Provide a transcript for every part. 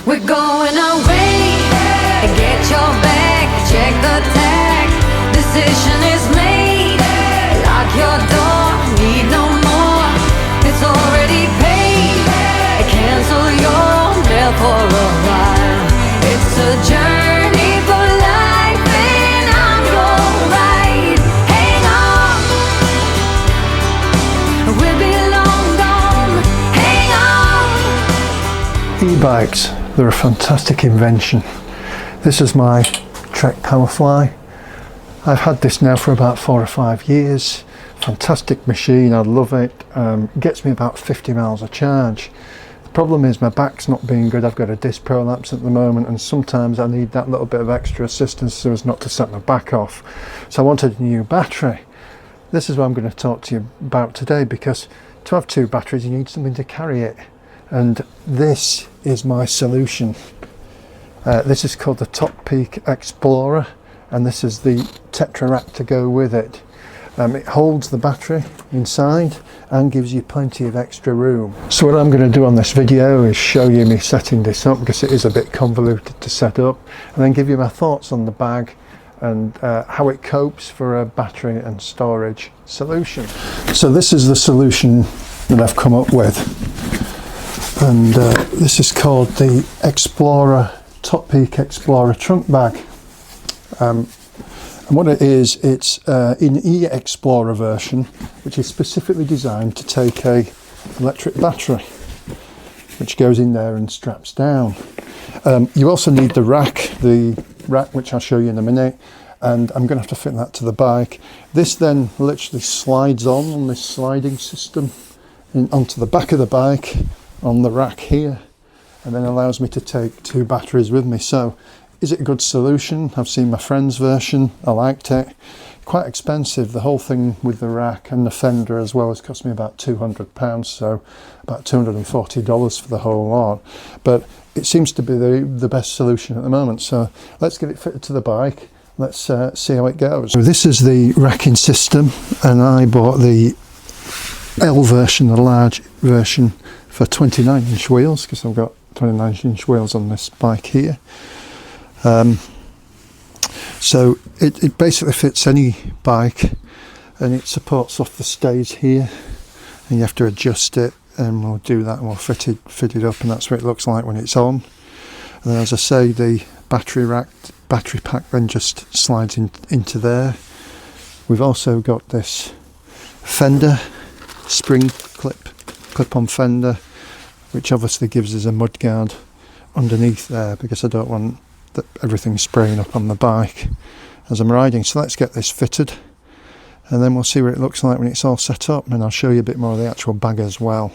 We're going away. Get your bag, check the tag. Decision is made. Lock your door, need no more. It's already paid. Cancel your mail for a while. It's a journey for life, and I'm your ride. Hang on, we'll be long gone. Hang on. E-bikes, they're a fantastic invention. This is my Trek Powerfly. I've had this now for about 4 or 5 years. Fantastic machine, I love it. It gets me about 50 miles a charge. The problem is my back's not being good. I've got a disc prolapse at the moment, and sometimes I need that little bit of extra assistance so as not to set my back off. So I wanted a new battery. This is what I'm going to talk to you about today, because to have 2 batteries you need something to carry it, and this is my solution. This is called the Topeak E-Xplorer, and this is the Tetrarack to go with it. It holds the battery inside and gives you plenty of extra room. So what I'm going to do on this video is show you me setting this up, because it is a bit convoluted to set up, and then give you my thoughts on the bag and how it copes for a battery and storage solution. So this is the solution that I've come up with, and this is called the Explorer Topeak Explorer trunk bag. And what it is, it's in E-Xplorer version, which is specifically designed to take a electric battery, which goes in there and straps down. You also need the rack which I'll show you in a minute, and I'm going to have to fit that to the bike. This then literally slides on this sliding system onto the back of the bike on the rack here, and then allows me to take 2 batteries with me. So is it a good solution? I've seen my friend's version, I liked it. Quite expensive, the whole thing with the rack and the fender as well has cost me about £200, so about $240 for the whole lot. But it seems to be the best solution at the moment, so let's get it fitted to the bike. Let's see how it goes. So this is the racking system, and I bought the L version, the large version, for 29-inch wheels, because I've got 29-inch wheels on this bike here. So it basically fits any bike, and it supports off the stays here, and you have to adjust it, and we'll do that and we'll fit it up, and that's what it looks like when it's on. And then, as I say, the battery pack then just slides into there. We've also got this fender, spring clip-on fender, which obviously gives us a mudguard underneath there, because I don't want everything spraying up on the bike as I'm riding. So let's get this fitted, and then we'll see what it looks like when it's all set up, and I'll show you a bit more of the actual bag as well.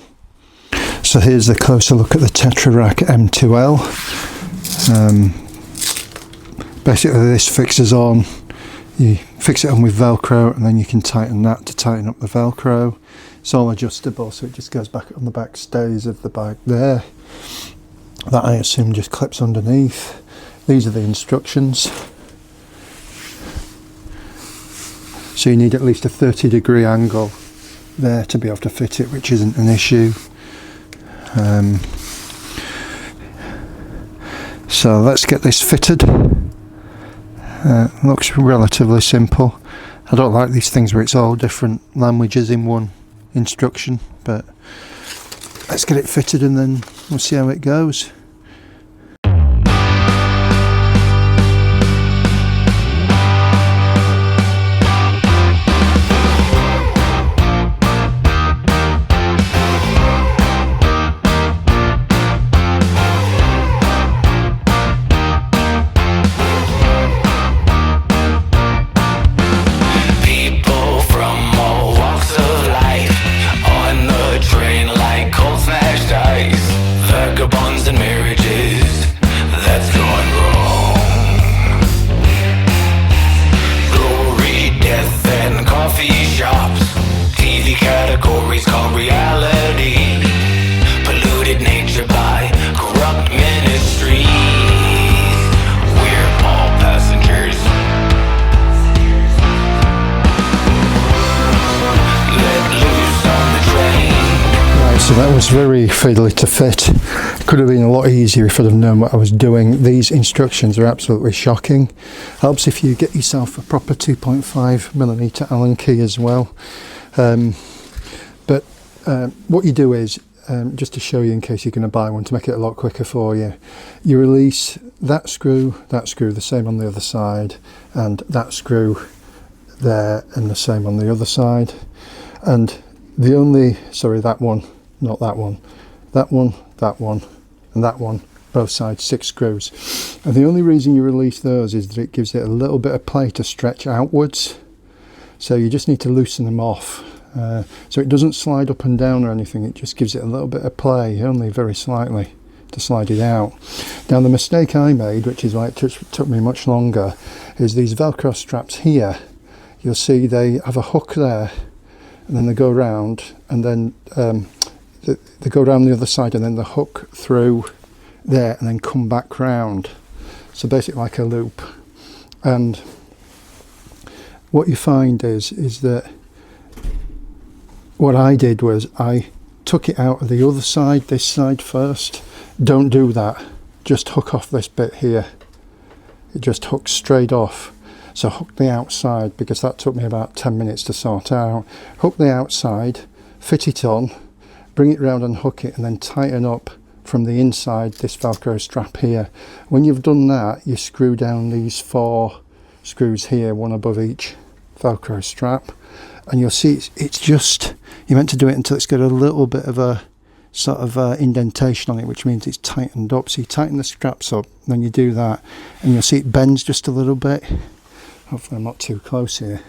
So here's the closer look at the Tetrarack M2L. Basically this fixes on, you fix it on with Velcro, and then you can tighten that to tighten up the Velcro. It's all adjustable, so it just goes back on the back stays of the bike there. That, I assume, just clips underneath. These are the instructions. So you need at least a 30-degree angle there to be able to fit it, which isn't an issue. So let's get this fitted. Looks relatively simple. I don't like these things where it's all different languages in one instruction, but let's get it fitted and then we'll see how it goes. So that was very fiddly to fit. Could have been a lot easier if I'd have known what I was doing. These instructions are absolutely shocking. Helps if you get yourself a proper 2.5mm Allen key as well. But what you do is, just to show you in case you're going to buy one to make it a lot quicker for you, you release that screw, the same on the other side, and that screw there, and the same on the other side. And the only, sorry, that one, not that one, that one, that one, and that one, both sides, 6 screws. And the only reason you release those is that it gives it a little bit of play to stretch outwards. So you just need to loosen them off. So it doesn't slide up and down or anything, it just gives it a little bit of play, only very slightly, to slide it out. Now the mistake I made, which is why it took me much longer, is these Velcro straps here. You'll see they have a hook there, and then they go around, and then they go around the other side, and then the hook through there, and then come back round. So basically like a loop. And what you find is that what I did was I took it out of the other side, this side first. Don't do that, just hook off this bit here. It just hooks straight off. So hook the outside, because that took me about 10 minutes to sort out. Hook the outside, fit it on, bring it round and hook it, and then tighten up from the inside this Velcro strap here. When you've done that, you screw down these 4 screws here, one above each Velcro strap, and you'll see it's just, you're meant to do it until it's got a little bit of a sort of indentation on it, which means it's tightened up. So you tighten the straps up, then you do that, and you'll see it bends just a little bit. Hopefully I'm not too close here.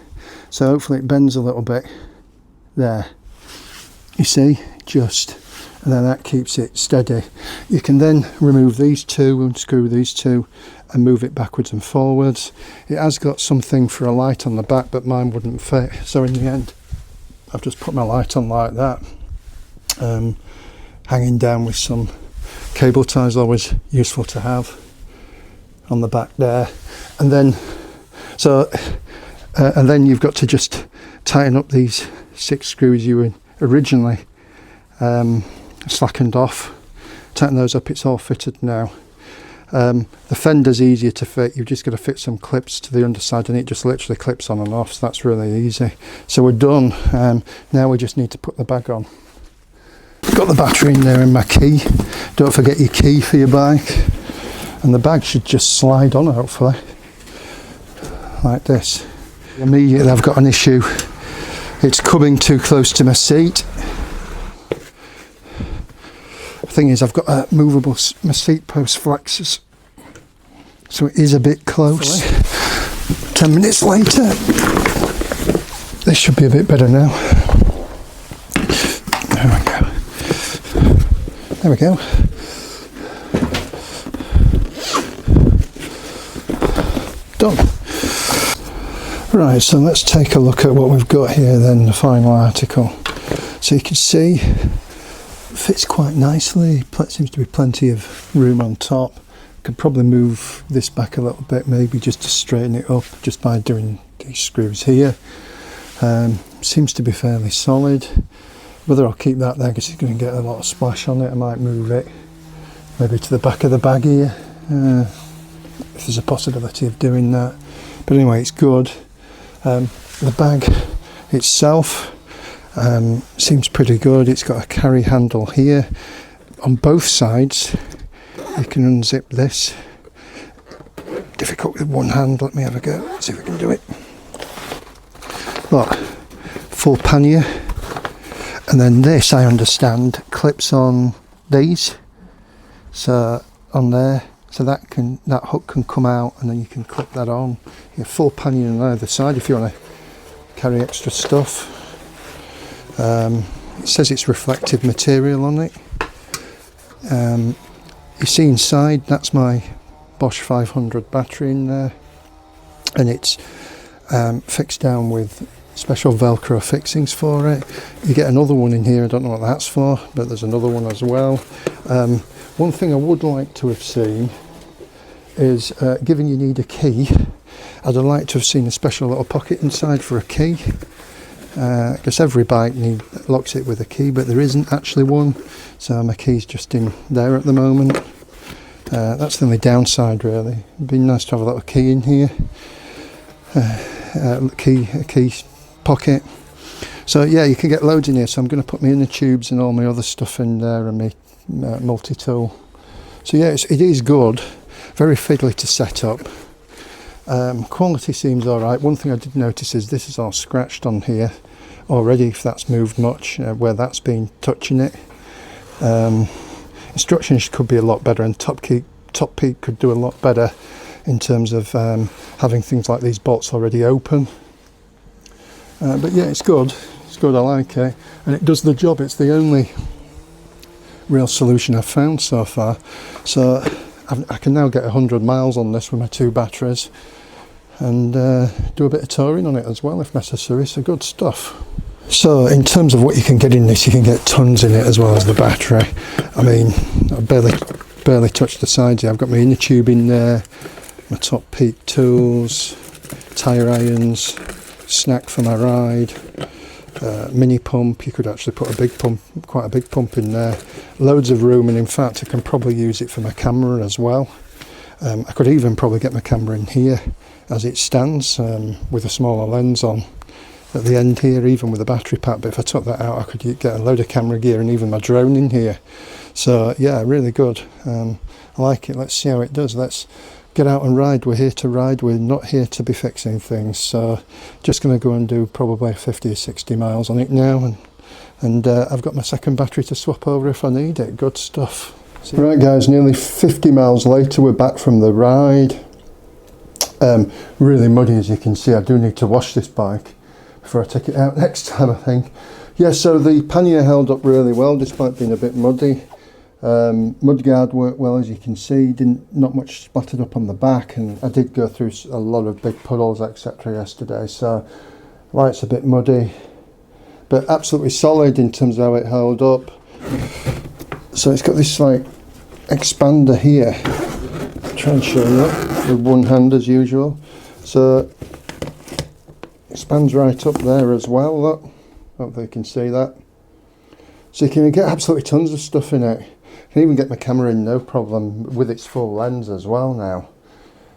So hopefully it bends a little bit there. You see, just, and then that keeps it steady. You can then remove these 2, unscrew these 2, and move it backwards and forwards. It has got something for a light on the back, but mine wouldn't fit. So in the end, I've just put my light on like that, hanging down with some cable ties, always useful to have on the back there. And then, and then you've got to just tighten up these 6 screws you originally slackened off. Tighten those up, it's all fitted now. The fender's easier to fit. You've just got to fit some clips to the underside, and it just literally clips on and off, so that's really easy. So we're done. Now we just need to put the bag on. Got the battery in there and my key. Don't forget your key for your bike. And the bag should just slide on, hopefully, like this. Immediately I've got an issue. It's coming too close to my seat. The thing is, I've got a movable, my seat post flexes, so it is a bit close. 10 minutes later, this should be a bit better now. There we go. There we go. Done. Right, so let's take a look at what we've got here then, the final article. So you can see fits quite nicely. Seems to be plenty of room on top. Could probably move this back a little bit, maybe just to straighten it up just by doing these screws here. Seems to be fairly solid. Whether I'll keep that there because it's going to get a lot of splash on it, I might move it maybe to the back of the bag here, if there's a possibility of doing that. But anyway, it's good. The bag itself seems pretty good. It's got a carry handle here on both sides. You can unzip this. Difficult with one hand. Let me have a go, see if we can do it. Look, full pannier, and then this, I understand, clips on these, so on there, so that hook can come out, and then you can clip that on. You have full pannier on either side if you want to carry extra stuff. It says it's reflective material on it. You see inside, that's my Bosch 500 battery in there, and it's fixed down with special Velcro fixings for it. You get another one in here, I don't know what that's for, but there's another one as well. One thing I would like to have seen is, given you need a key, I'd have liked to have seen a special little pocket inside for a key. I guess every bike locks it with a key, but there isn't actually one, so my key's just in there at the moment. That's the only downside really. It'd be nice to have a little key in here, a key pocket. So yeah, you can get loads in here, so I'm going to put my inner tubes and all my other stuff in there, and my multi-tool. So yeah, it is good, very fiddly to set up. Quality seems alright. One thing I did notice is this is all scratched on here already, if that's moved much, where that's been touching it. Instructions could be a lot better, and Topeak could do a lot better in terms of having things like these bolts already open. But yeah, it's good, I like it, and it does the job. It's the only real solution I've found so far. So I can now get 100 miles on this with my 2 batteries, and do a bit of touring on it as well if necessary. So good stuff. So in terms of what you can get in this, you can get tons in it as well as the battery. I mean, I barely touched the sides here. I've got my inner tube in there, my Topeak tools, tyre irons, snack for my ride, mini pump. You could actually put a big pump, quite a big pump in there. Loads of room, and in fact I can probably use it for my camera as well. I could even probably get my camera in here as it stands, with a smaller lens on at the end here, even with a battery pack. But if I took that out, I could get a load of camera gear and even my drone in here. So yeah, really good. I like it. Let's see how it does. Let's get out and ride. We're here to ride, we're not here to be fixing things. So just going to go and do probably 50 or 60 miles on it now, and I've got my second battery to swap over if I need it. Good stuff. Right guys, nearly 50 miles later, we're back from the ride. Really muddy, as you can see. I do need to wash this bike before I take it out next time, I think. Yeah, so the pannier held up really well despite being a bit muddy. Mudguard worked well, as you can see. Not much splattered up on the back, and I did go through a lot of big puddles etc yesterday, so light's a bit muddy, but absolutely solid in terms of how it held up. So it's got this like expander here. I'll try and show you that with one hand as usual. So expands right up there as well. Look, hopefully you can see that. So you can get absolutely tons of stuff in it. I can even get my camera in no problem with its full lens as well now.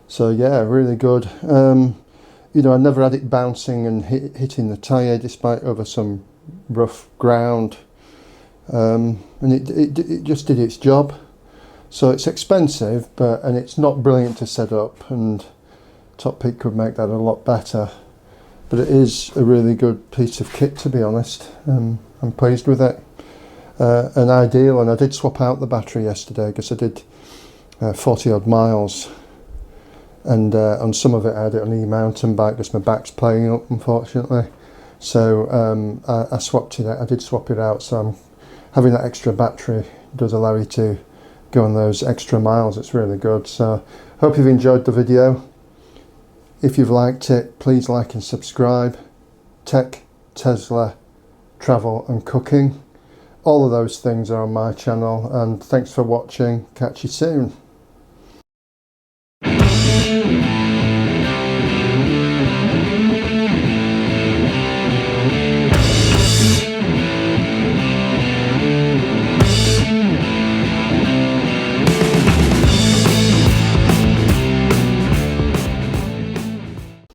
So yeah, really good. You know, I never had it bouncing and hitting the tyre despite over some rough ground. And it just did its job. So it's expensive, and it's not brilliant to set up, and Topeak could make that a lot better. But it is a really good piece of kit, to be honest. I'm pleased with it. And ideal, and I did swap out the battery yesterday because I did 40 odd miles, and on some of it I had it on e-mountain bike because my back's playing up, unfortunately. So I swapped it out. I did swap it out, so having that extra battery does allow you to go on those extra miles. It's really good. So hope you've enjoyed the video. If you've liked it, please like and subscribe. Tech, Tesla, travel and cooking. All of those things are on my channel, and thanks for watching. Catch you soon.